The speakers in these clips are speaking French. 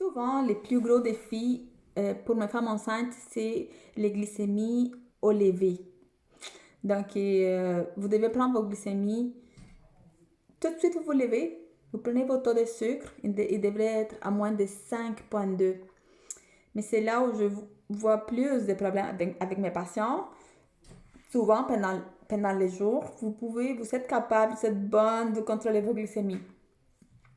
Souvent, les plus gros défis pour mes femmes enceintes, c'est les glycémies au lever. Donc, vous devez prendre vos glycémies. Tout de suite, vous vous levez, vous prenez votre taux de sucre, il devrait être à moins de 5,2. Mais c'est là où je vois plus de problèmes avec mes patients. Souvent, pendant les jours, vous êtes capable, vous êtes bonne de contrôler vos glycémies.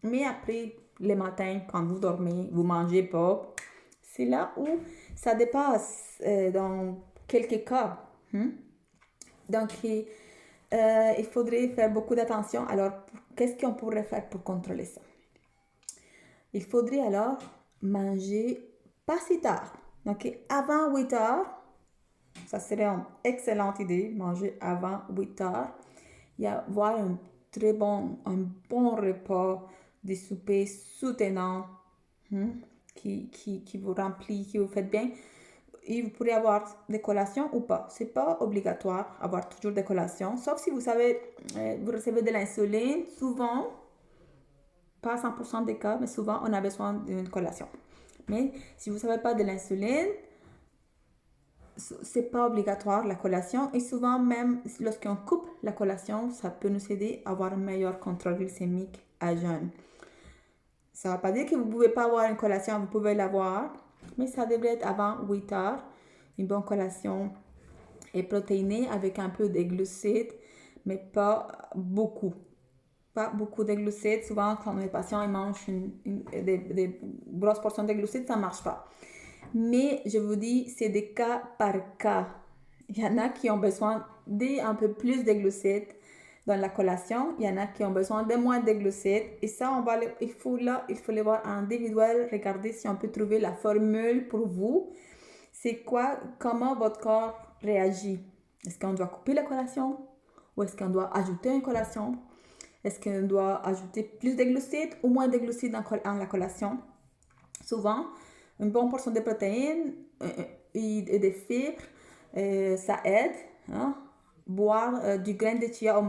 Mais après, les matins, quand vous dormez, vous mangez pas, c'est là où ça dépasse dans quelques cas. Donc, il faudrait faire beaucoup d'attention. Alors, qu'est-ce qu'on pourrait faire pour contrôler ça? Il faudrait alors manger pas si tard. Donc, avant 8 heures, ça serait une excellente idée, manger avant 8 heures. Et avoir un bon repas de souper soutenant qui vous remplit, qui vous fait bien. Et vous pourrez avoir des collations ou pas. C'est pas obligatoire d'avoir toujours des collations, sauf si vous savez, vous recevez de l'insuline, souvent, pas 100% des cas, mais souvent on a besoin d'une collation. Mais si vous ne savez pas de l'insuline, c'est pas obligatoire la collation, et souvent même lorsqu'on coupe la collation, ça peut nous aider à avoir un meilleur contrôle glycémique à jeûne. Ça ne veut pas dire que vous ne pouvez pas avoir une collation, vous pouvez l'avoir, mais ça devrait être avant 8 heures. Une bonne collation est protéinée avec un peu de glucides, mais pas beaucoup. Pas beaucoup de glucides. Souvent, quand les patients ils mangent des grosses portions de glucides, ça ne marche pas. Mais je vous dis, c'est des cas par cas. Il y en a qui ont besoin d'un peu plus de glucides dans la collation. Il y en a qui ont besoin de moins de glucides. Et ça, il faut les voir en individuel. Regardez si on peut trouver la formule pour vous. C'est quoi, comment votre corps réagit. Est-ce qu'on doit couper la collation? Ou est-ce qu'on doit ajouter une collation? Est-ce qu'on doit ajouter plus de glucides ou moins de glucides en la collation? Souvent, une bonne portion de protéines et de fibres, ça aide. Boire du grain de chia,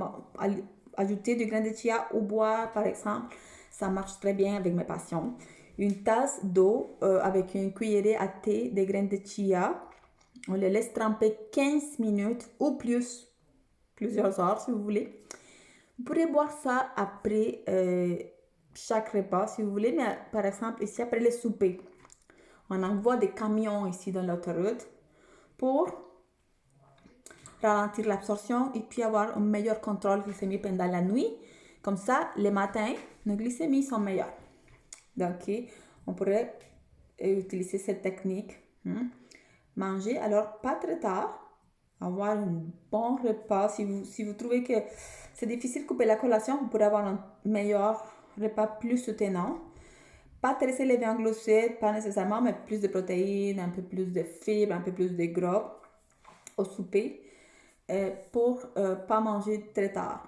ajouter du grain de chia ou boire, par exemple, ça marche très bien avec mes patients. Une tasse d'eau avec une cuillerée à thé de graines de chia. On les laisse tremper 15 minutes ou plus, plusieurs heures si vous voulez. Vous pourrez boire ça après chaque repas si vous voulez, mais par exemple ici après le souper. On envoie des camions ici dans l'autoroute pour ralentir l'absorption et puis avoir un meilleur contrôle glycémique pendant la nuit. Comme ça, les matins, nos glycémies sont meilleures. Donc, on pourrait utiliser cette technique. Manger, alors pas très tard, avoir un bon repas. Si vous trouvez que c'est difficile de couper la collation, vous pourrez avoir un meilleur repas plus soutenant. Pas très élevé en glucides, pas nécessairement, mais plus de protéines, un peu plus de fibres, un peu plus de gras au souper pour pas manger très tard,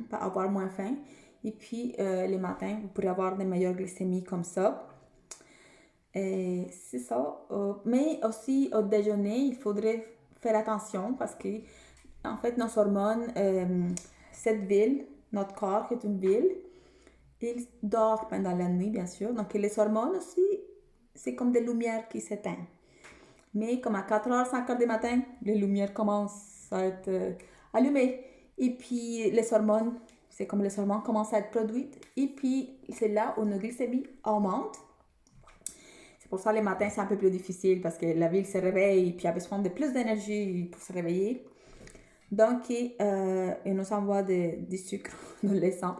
pas avoir moins faim. Et puis, les matins, vous pourrez avoir des meilleures glycémies comme ça. Et c'est ça. Mais aussi, au déjeuner, il faudrait faire attention parce que, en fait, nos hormones, cette ville, notre corps qui est une ville, il dort pendant la nuit, bien sûr. Donc, les hormones aussi, c'est comme des lumières qui s'éteignent. Mais comme à 4h, 5h du matin, les lumières commencent à être allumées. Et puis, c'est comme les hormones commencent à être produites. Et puis, c'est là où nos glycémies augmentent. C'est pour ça que les matins, c'est un peu plus difficile parce que la ville se réveille et puis a besoin de plus d'énergie pour se réveiller. Donc, il nous envoie du sucre dans le sang.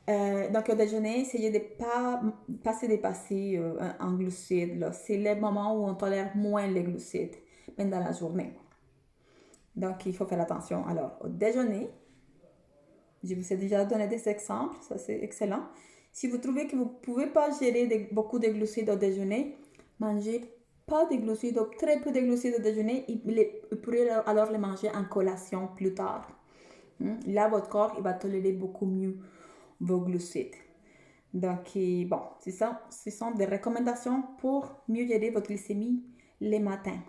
Donc, au déjeuner, essayez de ne pas se dépasser en glucides. Là. C'est le moment où on tolère moins les glucides pendant la journée. Donc, il faut faire attention. Alors, au déjeuner, je vous ai déjà donné des exemples, ça c'est excellent. Si vous trouvez que vous ne pouvez pas gérer beaucoup de glucides au déjeuner, mangez pas de glucides, très peu de glucides au déjeuner, et vous pourrez alors les manger en collation plus tard. Là, votre corps il va tolérer beaucoup mieux vos glucides. Donc, bon, c'est ça. Ce sont des recommandations pour mieux gérer votre glycémie les matins.